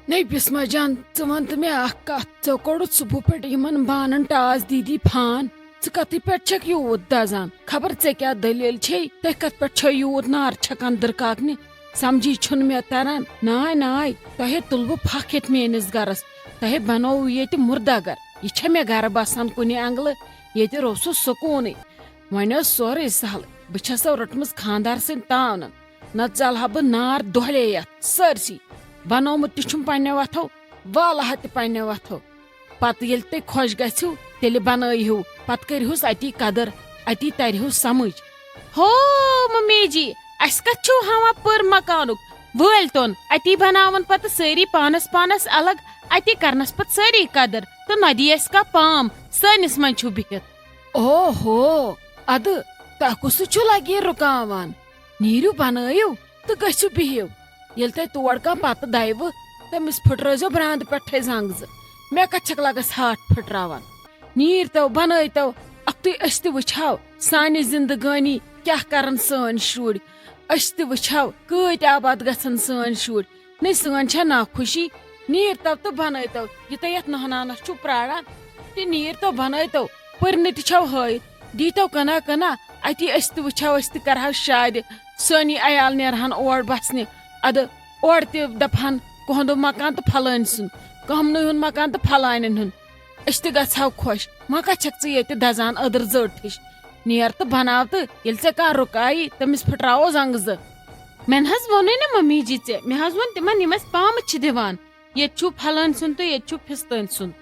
نہیں بسما جان ون تو مے کت ژو کوڑت صبح پہ یمن بانن ٹاس دیدی پھان کت پہ چھک یوت دزان خبر ے کیا دلیل چھ تھی کت پہ یوت نار چھکان درکاکنہ سمجھی چھن مے تران نائے نائے تہ تل بہ پھکھ یت میٲنس گرس تہ بنو یہ مردہ گر یہ مے گھر بسان کن انگل یہ روسو سکون ون سورے سہل بہ رٹمز خاندار سن تاون نت ژلہا بہ نار دہلے یت سرسی بنومت تم پنہ وتھو والہ تہ پنہ وتھو پتہ یل تہ خوش گژھو تیل بنٲیہو پتہ کرہوس اتی قدر اتی ترہو سمجھ ہو ممی جی اس کت چھو ہوا پر مکانک وٲلۍ تون اتی بناون پتہ سٲری پانس پانس الگ اتی کرنس پتہ سٲری قدر تو ندی اس کا پام سٲنس من چھو بہت او ہو اد تہ کس چھو لگی رکاوان نیرو بنٲیو تو گژھو بہو یل تہ تور کان پتہ دیو تمس پھٹرٲزو براند پٹھے زنگ مے کت چھک لگس ہاتھ پھٹراوان نیر تو بنٲے تو اکھتُے أسۍ تہِ وٕچھو سانہِ زندگٲنی کیاہ کرن سٲنۍ شُرۍ أسۍ تہِ وٕچھو کۭتۍ آباد گژھن سٲنۍ شُرۍ نے سٲنۍ چھا ناخوشی نیٖر تو تہٕ بنٲے تو یہِ تۄہہِ یتھ نہنانس چھُو پراران تہِ نیٖر تو بنٲے تو پٔرنہِ تہِ چھو ہٲیِتھ دیٖتو کنا کنا اتی أسۍ تہِ وٕچھو أسۍ تہِ کرہو شادِ سٲنی عیال نیرہن اور بسنہِ ادٕ اور تہِ دپہن کُہُنٛدُ مکان تہٕ پھلٲنۍ سُنٛد کمنٕے ہُنٛد مکان تہٕ پھلانٮ۪ن ہُنٛد أسۍ تہِ گژھو خۄش وۄنۍ کتھ چھکھ ژٕ ییٚتہِ دزان أدٕر زٔٹ ہِش نیر تہٕ بناو تہٕ ییٚلہِ ژےٚ کانٛہہ رُکایی تٔمِس پھٕٹراوو زنگہٕ زٕ مےٚ نہ حظ ووٚنُے نہٕ ممی جی ژےٚ مےٚ حظ ووٚن تِمن یِم اَسہِ پامہٕ چھِ دِوان ییٚتہِ چھُو پھلٲنۍ سُنٛد تہٕ ییٚتہِ چھُو فِستٲنۍ سُنٛد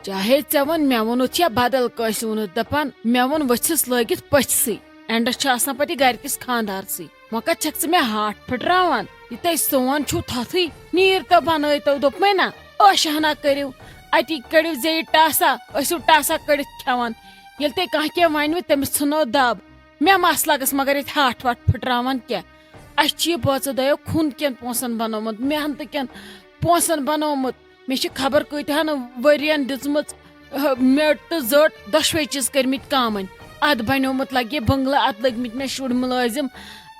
چاہے ژےٚ وۄنۍ مےٚ ووٚنُتھ یا بدل کٲنٛسہِ ووٚنُتھ دپان مےٚ ووٚن ؤژھِس لٲگِتھ پٔژھسٕے اینڈس چھُ آسان پتہٕ یہِ گرِکِس خاندارسٕے وۄنۍ کتھ چھکھ ژٕ مےٚ ہاتھ پھٕٹراوان یہِ تۄہہِ سون چھُو تھوٚتھٕے نیٖر تو بنٲے تو دوٚپمَے نا ٲشہِ ہنا کٔرِو اتی کٔڑِو زیٚیہِ ٹاسا ٲسِو ٹاسا کٔڑِتھ کھٮ۪وان ییٚلہِ تۄہہِ کانٛہہ کینٛہہ ونوٕ تٔمِس ژھٕنو دب مےٚ مس لگس مگر ییٚتہِ ہاتھ واٹھ پھٕٹراوان کینٛہہ اسہِ چھُ یہِ بٲژو دۄیو خوٗن کٮ۪ن پونٛسن بنومُت محنتہٕ کٮ۪ن پونٛسن بنومُت مےٚ چھِ خبر کۭتہن ؤرین دِژمٕژ میٚٹ تہٕ زٔٹ دۄشوے چیٖز کٔرمٕتۍ کامن ادٕ بنیومُت لگہِ بنگلہٕ اتھ لٔگمٕتۍ مےٚ شُرۍ مُلٲزم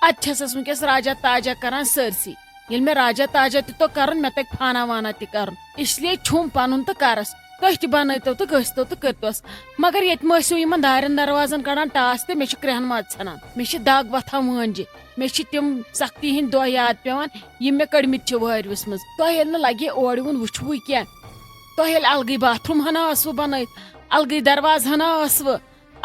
ادٕ چھسس ونکیٚس راجا تاجا کران سٲرسٕے ییٚلہِ مےٚ راجا تاجا تہِ تو کرُن مےٚ تگہِ فانا وانا تہِ کرُن اسلیے چھُم پنُن تہٕ کرس تُہۍ تہِ بنٲیتو تہٕ گٔژھتو تہٕ کٔرتوس مگر ییٚتہِ مہ ٲسِو یِمن دارٮ۪ن دروازن کڑان ٹاس تہٕ مےٚ چھُ کرٛٮ۪ہن مز ژھٮ۪نان مےٚ چھِ دگ وۄتھان وٲنجہِ مےٚ چھِ تِم سختی ہٕنٛدۍ دۄہ یاد پیوان یِم مےٚ کٔڑمٕتۍ چھِ وٲرۍوِس منٛز تۄہہِ ییٚلہِ نہٕ لگہِ اورٕ یِوُن وٕچھوٕے کینٛہہ تۄہہِ ییٚلہِ الگٕے باتھ روٗم ہنا ٲسوٕ بنٲیِتھ الگٕے دروازٕ ہنا ٲسوٕ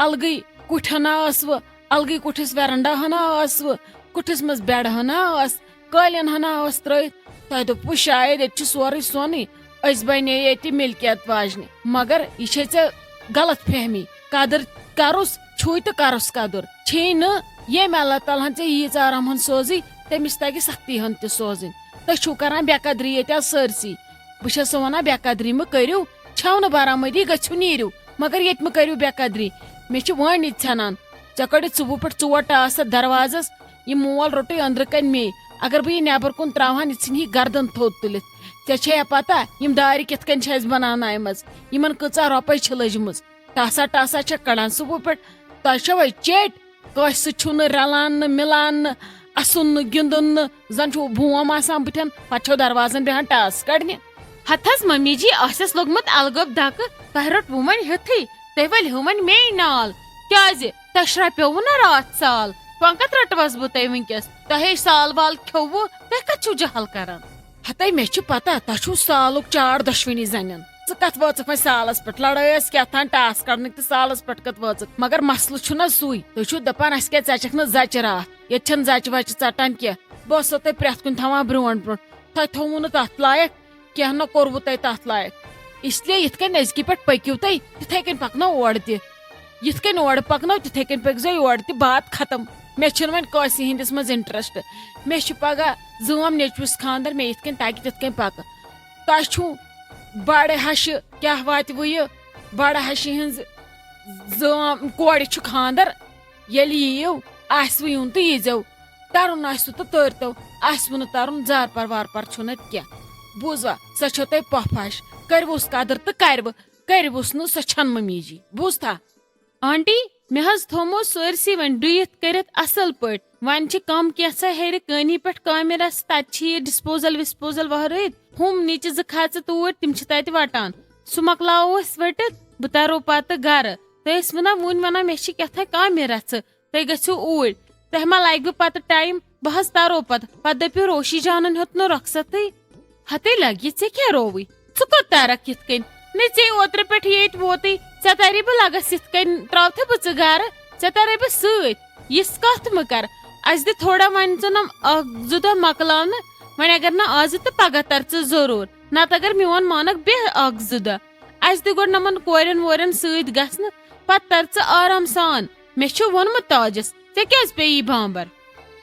الگٕے کُٹھ ہنا ٲسوٕ الگٕے کُٹھِس ویرنڈا ہنا ٲسوٕ کُٹھِس منٛز بیڈ ہنا ٲس قٲلیٖن ہنا ٲس ترٲیِتھ تۄہہِ دوٚپوٕ شاید ییٚتہِ چھُ سورُے سونٕے أسۍ بنے ییٚتہِ ملکیت واجنہِ مگر یہِ چھے ژےٚ غلط فہمی قدر کروس چھُے تہٕ کروس قدر چھے نہٕ ییٚمۍ اللہ تعالیٰ ہن ژےٚ ییٖژ آرام ہن سوزٕے تٔمِس تگہِ سختی ہن تہِ سوزٕنۍ تُہۍ چھُو کران بے قدری ییٚتہِ حظ سٲرسٕے بہٕ چھسو ونان بے قدری مہٕ کٔرِو چھو نہٕ برآمدی گٔژھِو نیٖرِو مگر ییٚتہِ مہٕ کٔرِو بے قدری مےٚ چھِ وٲنۍ ژھٮ۪نان ژےٚ کٔڑِتھ صبح پٮ۪ٹھ 4 ٹاس اتھ دروازس یہِ مول روٚٹُے أنٛدرٕ کَنۍ مے اگر بہٕ یہِ نٮ۪بر کُن تراوہن یہِ ژھٕنہِ یہِ گردن تھوٚد تُلِتھ ژےٚ چھے پتہ یِم دارِ کِتھ کٔنۍ چھِ اَسہِ بناونایمژٕ یِمن کۭژاہ رۄپے چھِ لٔجمٕژ ٹاسا ٹاسا چھکھ کڑان صبح پٮ۪ٹھ تۄہہِ چھوا چیٚٹۍ کٲنٛسہِ سۭتۍ چھُو نہٕ رلان نہٕ مِلان نہٕ اسُن نہٕ گِنٛدُن نہٕ زن چھُو بوم آسان بٕتھٮ۪ن پتہٕ چھو دروازن بیہان ٹاس کڑنہِ ہتھ حظ ممی جی آسٮ۪س لوٚگمُت الگٲب دکہٕ تۄہہِ روٚٹوٕ وۄنۍ ہیٚتھٕے تُہۍ ؤلِہو وۄنۍ مے نال کیازِ تۄہہِ شرٛپیووُ نا راتھ سال وۄنۍ کتھ رٹوس بہٕ تۄہہِ ونکیٚس تۄہے سال وال کھیووُ تُہۍ کتھ چھِو جہل کران ہتے مےٚ چھِ پتہ تۄہہِ چھُو سالُک چاڑ دۄشوٕنی زنٮ۪ن ژٕ کتھ وٲژٕکھ وۄنۍ سالس پٮ۪ٹھ لڑٲے ٲس کیٛاہ ٹاس کڑنٕکۍ تہٕ سالس پٮ۪ٹھ کتھ وٲژٕکھ مگر مسلہٕ چھُنہ سُے تُہۍ چھِو دپان اسہِ کیٛاہ ژچکھ نہٕ زچہِ راتھ ییٚتہِ چھنہٕ زچہِ وچہِ ژٹان کینٛہہ بہٕ ٲسو تۄہہِ پرٮ۪تھ کُنہِ تھاوان برونٛٹھ برونٛٹھ تۄہہِ تھوٚوُ نہٕ تتھ لایق کینٛہہ نہ کوٚروُ تۄہہِ تتھ لایق اسلیے یِتھ کٔنۍ أزکہِ پٮ۪ٹھ پٔکِو تُہۍ تِتھے کٔنۍ پکنو اورٕ تہِ یِتھ کٔنۍ اورٕ پکنو تِتھے کٔنۍ پٔکۍزیو یورٕ تہِ بات ختم مےٚ چھُنہٕ وۄنۍ کٲنٛسہِ ہِنٛدِس منٛز انٹرسٹ مےٚ چھُ پگاہ زٲم نیٚچوِس خاندر مےٚ یِتھ کٔنۍ تگہِ تِتھ کٔنۍ پکہٕ تۄہہِ چھُو بڑٕ ہشہِ کیٛاہ واتوٕ یہِ بڑٕ ہشہِ ہِنٛز زٲم کورِ چھُ خاندر ییٚلہِ یِیِو آسوٕ یُن تہٕ ییٖزیو ترُن آسوٕ تہٕ تٔرۍتو آسوٕ نہٕ ترُن زارپار وارپار چھُنہٕ کینٛہہ بوٗزوا سۄ چھو تۄہہِ پۄپھ ہش کٔرۍوُس قدر تہٕ کرِوٕ کٔرۍوُس نہٕ سۄ چھنہٕ ممی جی بوٗزتھا آنٹی مےٚ حظ تھومو سٲرسٕے وۄنۍ ڈُیِتھ کٔرِتھ اصل پٲٹھۍ وۄنۍ چھِ کم کینٛژھا ہیٚرِ کٲنی پٮ۪ٹھ کامہِ رَژھ تَتہِ چھِ یہِ ڈِسپوزل وِسپوزل وہرٲیِتھ ہُم نِچہِ 2 کھژٕ توٗرۍ تِم چھِ تَتہِ وَٹان سُہ مۄکلاوو أسۍ ؤٹِتھ بہٕ تَرو پَتہٕ گرٕ تُہۍ ٲسۍ وَنان مےٚ چھِ کیٛاہ تھانۍ کامہِ رَژھٕ تُہۍ گٔژھِو اوٗرۍ تۄہہِ ما لَگوٕ پَتہٕ ٹایم بہٕ حظ تَرو پَتہٕ دٔپِو روشی جانن ہیوٚت نہٕ رۄخصتٕے ہتے لگہِ ژےٚ کیٛاہ رووٕے ژٕ کوٚت تَرکھ یِتھ کٔنۍ نہ ژےٚ اوترٕ پٮ۪ٹھ ییٚتہِ ووتٕے ژےٚ تَری بہٕ لگس یِتھ کٔنۍ تراوتھٕ بہٕ ژٕ گرٕ ژےٚ تَرے بہٕ سۭتۍ یِژھ کَتھ مہٕ کر اَسہِ دِ تھوڑا وۄنۍ ژٕنم 1-2 دۄہ مۄکلاونہٕ وۄنۍ اگر نہٕ آزٕ تہٕ پگاہ تر ژٕ ضروٗر نتہٕ اگر میون مانکھ بیٚیہِ 1-2 دۄہ اَسہِ دِ گۄڈٕ نمن کورٮ۪ن وورٮ۪ن سۭتۍ گژھنہٕ پتہٕ تر ژٕ آرام سان مےٚ چھُ ووٚنمُت تاجس ژےٚ کیٛازِ پیٚیی بامبر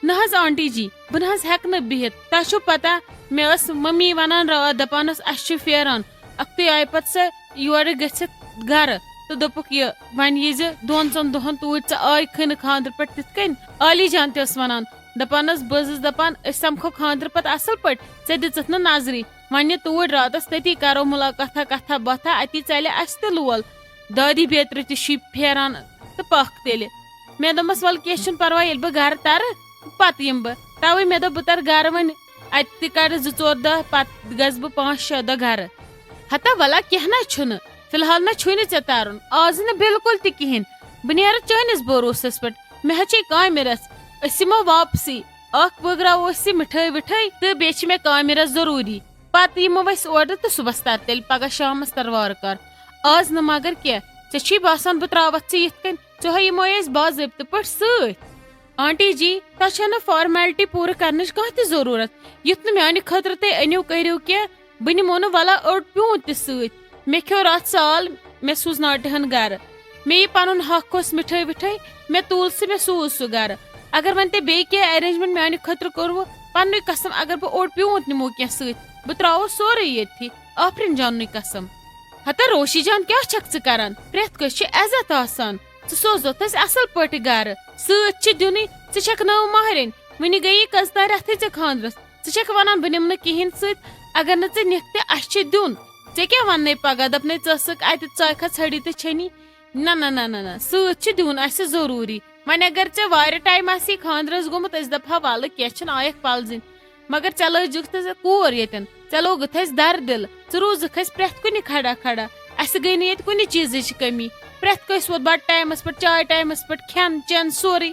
نہ حظ آنٹی جی بہٕ نہ حظ ہٮ۪کہٕ نہٕ بِہِتھ تۄہہِ چھُو پتہ مےٚ ٲس ممی ونان راتھ دپان ٲس اَسہِ چھُ پھیران اکھتُے آیہِ پتہٕ سۄ یورٕ گٔژھِتھ گرٕ تہٕ دوٚپُکھ یہِ وۄنۍ یی زِ 2-3 دۄہن توٗرۍ ژٕ آیکھٕے نہٕ خاندرٕ پٮ۪ٹھ تِتھ کٔنۍ عالی جان تہِ ٲس ونان دپان ٲس بہٕ ٲسٕس دپان أسۍ سمکھو خاندرٕ پتہٕ اصل پٲٹھۍ ژےٚ دِژٕتھ نہٕ نظری وۄنۍ یہِ توٗرۍ راتس تٔتی کرو مُلاقاتھا کتھا باتھا اتی ژلہِ اَسہِ تہِ لول دادی بیترِ تہِ چھُے پھیران تہٕ پکھ تیٚلہِ مےٚ دوٚپمس ولہٕ کینٛہہ چھُنہٕ پرواے ییٚلہِ بہٕ گرٕ ترٕ پتہٕ یِمہٕ بہٕ توے مےٚ دوٚپ بہٕ ترٕ گرٕ وۄنۍ اَتہِ تہِ کڑٕ 2-4 دۄہ پتہٕ گژھٕ بہٕ 5-6 دۄہ گرٕ ہتا ولا کینٛہہ نہ چھُنہٕ فلحال نہ چھُے نہٕ ژےٚ ترُن آز نہٕ بالکل تہِ کِہینۍ بہٕ نیرٕ چٲنِس بروسس پٮ۪ٹھ مےٚ حظ چھے کامہِ رژھ أسۍ یِمو واپسٕے اکھ بٲگراوو أسۍ یہِ مِٹھٲے وِٹھٲے تہٕ بیٚیہِ چھِ مےٚ کامہِ رژھ ضروٗری پتہٕ یِمو أسۍ اورٕ تہٕ صُبحس تر تیٚلہِ پگاہ شامس تر وارٕ کار آز نہٕ مگر کینٛہہ ژےٚ چھُے باسان بہٕ تراوتھ ژٕ یِتھ کٔنۍ ژۄہے یِمو أسۍ باضٲبطہٕ پٲٹھۍ سۭتۍ آنٹی جی تۄہہِ چھو نہٕ فارمیلٹی پوٗرٕ کرنٕچ کانٛہہ تہِ ضروٗرت یُتھ نہٕ میانہِ خٲطرٕ تُہۍ أنِو کٔرِو کینٛہہ بہٕ نِمو نہٕ ولا اوٚڑ پیوٗنت تہِ سۭتۍ مےٚ کھیوٚو راتھ سال مےٚ سوٗز ناٹِہن گرٕ مےٚ یہِ پنُن حق اوس مِٹھٲے وِٹھٲے مےٚ تُل سُہ مےٚ سوٗز سُہ گرٕ اگر وۄنۍ تۄہہِ بیٚیہِ کینٛہہ ارینجمنٹ میانہِ خٲطرٕ کوٚروٕ پننُے قسم اگر بہٕ اوٚڑ پیوٗنت نِمو کینٛہہ سۭتۍ بہٕ تراوو سورُے ییٚتھی آفرِن جاننُے قسم ہتا روشی جان کیٛاہ چھکھ ژٕ کران پرٮ۪تھ کٲنٛسہِ چھُ عزت آسان ژٕ سوزوتھ أسۍ اصل پٲٹھۍ گرٕ سۭتۍ چھِ دِنُے ژٕ چھکھ نٔو مہرٮ۪ن وُنہِ گٔیی 2 رٮ۪تھٕے ژےٚ خاندرس ژٕ چھکھ ونان بہٕ نِمہٕ نہٕ کِہینۍ سۭتۍ اگر نہٕ ژٕ نِکھ تہِ اَسہِ چھُ دیُن ژےٚ کیٛاہ وننے پگاہ دپنے ژٕ ٲسٕکھ اتہِ ژاکھا ژھٔڑی تہٕ چھٔنی نہ سۭتۍ چھُ دیُن اَسہِ ضروٗری وۄنۍ اگر ژےٚ واریاہ ٹایم آسی خاندرس گوٚمُت أسۍ دپہا ولہٕ کینٛہہ چھُنہٕ آیکھ پلزٕنۍ مگر ژےٚ لٲجِکھ تہٕ ژےٚ کوٗر ییٚتٮ۪ن ژےٚ لوگُتھ اَسہِ دردِل ژٕ روٗزٕکھ اَسہِ پرٮ۪تھ کُنہِ کھڑا کھڑا اَسہِ گٔے نہٕ ییٚتہِ کُنہِ چیٖزٕچ کٔمی پرٮ۪تھ کٲنٛسہِ ووت بتہٕ ٹایمس پٮ۪ٹھ چاے ٹایمس پٮ۪ٹھ کھٮ۪ن چٮ۪ن سورُے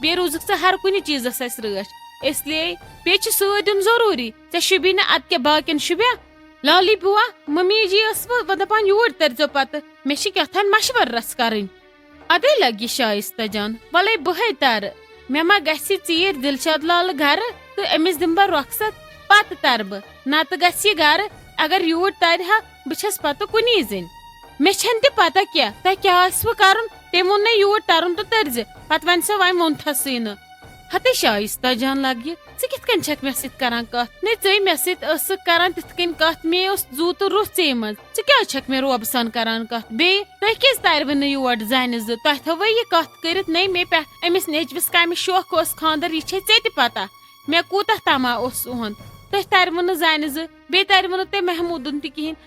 بیٚیہِ روٗزٕکھ ژٕ ہر کُنہِ چیٖزس اَسہِ رٲچھ اسلیے بیٚیہِ چھُ سۭتۍ دیُن ضروٗری ژےٚ شوٗبی نہٕ ادٕ کیٛاہ باقین شوٗبیا لالی بُوا ممی جی ٲس بہٕ دپان یوٗرۍ تٔرۍزیو پتہٕ مےٚ چھِ کیٛاہ تھانۍ مشور رژھ کرٕنۍ ادے لگہِ شایستہ جان وَلے بہے ترٕ مےٚ ما گژھِ ژیٖرۍ دِلشاد لالہٕ گرٕ تہٕ أمِس دِمہٕ بہٕ رۄخصت پتہٕ ترٕ بہٕ نتہٕ گژھِ یہِ گرٕ اگر یوٗرۍ ترِ ہا بہٕ چھس پتہٕ کُنی زٔنۍ مےٚ چھنہٕ تہِ پتہ کینٛہہ تۄہہِ کیٛاہ آسوٕ کرُن تٔمۍ ووٚن یوٗرۍ ترُن تہٕ تٔرزِ پتہٕ ونہِ سۄ وۄنۍ ووٚنتھسٕے نہٕ ہتے شایستہ جان لگہِ ژٕ کِتھ کٔنۍ چھکھ مےٚ سۭتۍ کران کتھ نہ ژے مےٚ سۭتۍ ٲسٕکھ کران تِتھ کٔنۍ کتھ مے اوس زوٗ تہٕ روح ژے منٛز ژٕ کیٛازِ چھکھ مےٚ روبہٕ سان کران کتھ بیٚیہِ تۄہہِ کیٛازِ ترِوٕ نہٕ یور زنہِ زٕ تۄہہِ تھٲوٕ یہِ کتھ کٔرِتھ نٔے مے پٮ۪ٹھ أمِس نیچوِس کمہِ شوقہٕ اوس خاندر یہِ چھے ژےٚ تہِ پتہ مےٚ کوٗتاہ تما اوس اُہُنٛد تُہۍ ترِوٕ نہٕ زنہِ زٕ بیٚیہِ ترِوٕ نہٕ تۄہہِ محموٗدُن تہِ کِہینۍ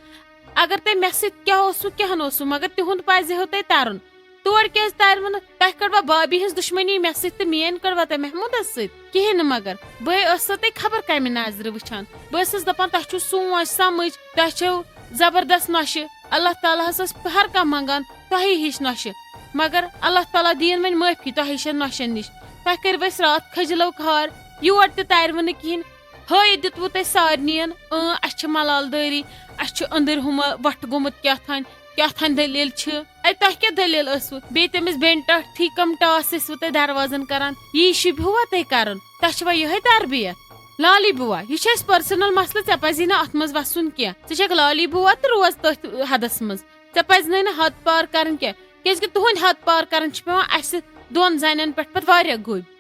اگر تۄہہِ مےٚ سۭتۍ کیٛاہ اوسوٕ کیٛاہ نہٕ اوسوٕ مگر تِہُنٛد پزِہو تۄہہِ ترُن تور کیٛازِ ترِوٕ نہٕ تۄہہِ کٔڑوا بابی ہٕنٛز دُشمنی مےٚ سۭتۍ تہٕ میٲنۍ کٔڑوا تۄہہِ محموٗدس سۭتۍ کِہینۍ نہٕ مگر بہٕ ٲسسو تۄہہِ خبر کمہِ نظرِ وٕچھان بہٕ ٲسٕس دپان تۄہہِ چھُو سونٛچ سمٕجھ تۄہہِ چھو زبردست نۄشہِ اللہ تعالیٰ ہس ٲس ہر کانٛہہ منگان تۄہے ہِش نۄشہِ مگر اللہ تعالیٰ دِیِن وۄنۍ معٲفی تۄہہِ ہِشن نۄشن نِش تۄہہِ کٔرِو أسۍ راتھ کھٔجلو کھار یور تہِ ترِوٕ نہٕ کِہینۍ ہٲیِتھ دِتوٕ تۄہہِ سارنِین اَسہِ چھِ ملال دٲری اَسہِ چھُ أنٛدٕرۍ ہُمہ وۄٹھٕ گوٚمُت کیٛاہ تھانۍ دٔلیٖل چھِ اَتہِ تۄہہِ کیٛاہ دٔلیٖل ٲسوٕ بیٚیہِ تٔمِس بیٚنہِ ٹٲٹھی کم ٹاس ٲسوٕ تۄہہِ دروازن کران یی شوٗبہوا تۄہہِ کرُن تۄہہِ چھوا یِہے تربیت لالی بُوا یہِ چھُ اَسہِ پٔرسنل مسلہٕ ژےٚ پزی نہٕ اتھ منٛز وسُن کینٛہہ ژٕ چھکھ لالی بُوا تہٕ روز تٔتھۍ حدس منٛز ژےٚ پزنَے نہٕ حد پار کرٕنۍ کینٛہہ کیازِ کہِ تُہنٛدۍ حد پار کرٕنۍ چھِ پیٚوان اَسہِ 2 زنٮ۪ن پٮ۪ٹھ پتہٕ واریاہ گوٚبۍ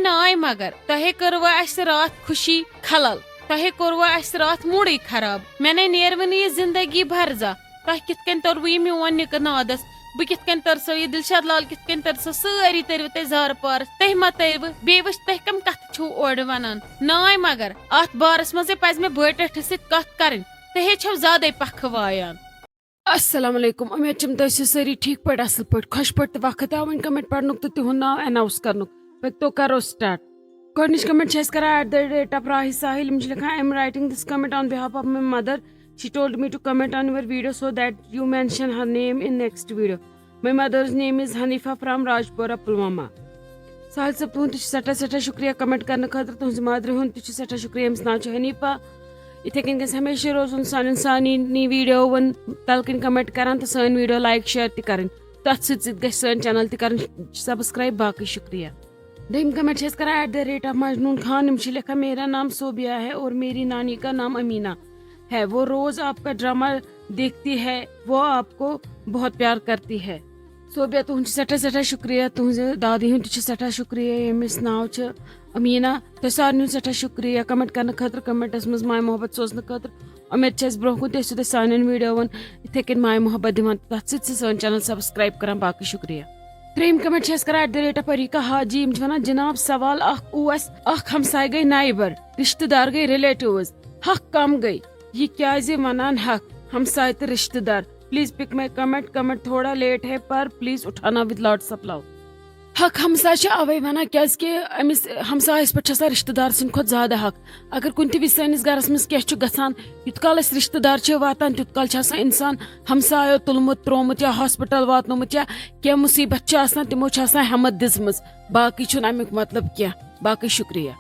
ناے مگر تۄہے کٔروٕ اَسہِ راتھ خوشی خلل تۄہے کوٚروٕ اَسہِ راتھ موٗڈٕے خراب مےٚ نے نیروٕ نہٕ یہِ زندگی بھرزا تۄہہِ کِتھ کٔنۍ توٚروٕ یہِ میون نِکہٕ نادس بہٕ کِتھ کٔنۍ ترسو یہِ دِلشاد لال کِتھ کٔنۍ ترسو سٲری تٔرِوٕ تۄہہِ زارٕ پارس تُہۍ ما تٔرِوٕ بیٚیہِ وٕچھ تۄہہِ کم کتھٕ چھِو اورٕ ونان ناے مگر اتھ بارس منٛزے پزِ مےٚ بٲٹھۍ سۭتۍ کتھ کرٕنۍ تُہۍ ہے چھِو زیادے پکھٕ وایان السلام علیکم امید چھم تُہۍ ٲسِو سٲری ٹھیٖک پٲٹھۍ اصل پٲٹھۍ خۄش پٲٹھۍ تہٕ وقت آو وۄنۍ کمنٹ پرنُک تہٕ تِہُنٛد ناو اناؤنس کرنُک تو کرو سٹارٹ گۄڈنِچ کمنٹ چھِ أسۍ کران @the راہی ساحل یِم چھِ لیکھان I am writing this comment on behalf of my mother she told me to comment on your video so that you mention her name in next video my mother's name is Hanifa from Rajpora Pulwama Sahil صٲب تُہُنٛد تہِ چھُ سٮ۪ٹھاہ شُکریہ comment کرنہٕ خٲطرٕ تُہنٛزِ مادرِ ہُنٛد تہِ چھُ سٮ۪ٹھاہ شُکریہ ییٚمِس ناو چھُ حنیفہ یِتھے کٔنۍ گژھِ ہمیشہ روزُن سانٮ۪ن سانی ویڈیوون تل کٔنۍ کمنٹ کران تہٕ سٲنۍ ویڈیو لایک شیئر تہِ کرٕنۍ تتھ سۭتۍ سۭتۍ گژھِ سٲنۍ چینل تہِ کرٕنۍ سبسکرایب باقٕے شُکریہ دوٚیِم کمنٹ چھِ أسۍ کران @the مجنون خان یِم چھِ لیکھان میرا نام صوبیہ ہے اور میری نانی کا نام امینا ہے وہ روز آپ کا ڈرامہ دیکھتی ہے وہ آپ کو بہت پیار کرتی ہے صوبیہ تُہُنٛد چھُ سٮ۪ٹھاہ شُکریہ تُہنٛزِ دادی ہُنٛد تہِ چھُ سٮ۪ٹھاہ شُکریہ ییٚمِس ناو چھُ امینا تۄہہِ سارنٕے ہُنٛد سٮ۪ٹھاہ شُکریہ کمنٹ کرنہٕ خٲطرٕ کمنٹس منٛز ماے محبت سوزنہٕ خٲطرٕ اُمید چھِ اَسہِ برونٛہہ کُن تہِ ٲسِو تُہۍ سانٮ۪ن ویڈیوون یِتھے کٔنۍ ماے محبت دِوان تتھ سۭتۍ سۭتۍ سٲنۍ چینل سبسکرایب کران باقٕے شُکریہ ترٛیٚیِم کمنٹ چھِ أسۍ کران @پریٖکا حاجی یِم چھِ ونان جناب سوال اکھ اوس اکھ ہمساے گٔے نایبر رشتہٕ دار گٔے رِلیٹِوز حق کم گٔے یہ کیازِ ونان حق ہمساے تہٕ رشتہٕ دار پلیز پک مائی کمنٹ تھوڑا لیٹ ہے پر پلیز اٹھانا ود لاٹس آف لو حق ہمساے چھِ اوے ونان کیازِ کہِ أمِس ہمسایس پٮ۪ٹھ چھِ آسان رشتہٕ دار سٕنٛدِ کھۄتہٕ زیادٕ حق اگر کُنہِ تہِ وِزِ سٲنِس گرس منٛز کینٛہہ چھُ گژھان یوٗت کال أسۍ رشتہٕ دار چھِ واتان تیوٗت کال چھُ آسان انسان ہمسایو تُلمُت تروومُت یا ہاسپٹل واتنومُت یا کینٛہہ مُصیبت چھِ آسان تِمو چھِ آسان ہٮ۪مت دِژمٕژ باقٕے چھُنہٕ امیُک مطلب کینٛہہ باقٕے شُکریہ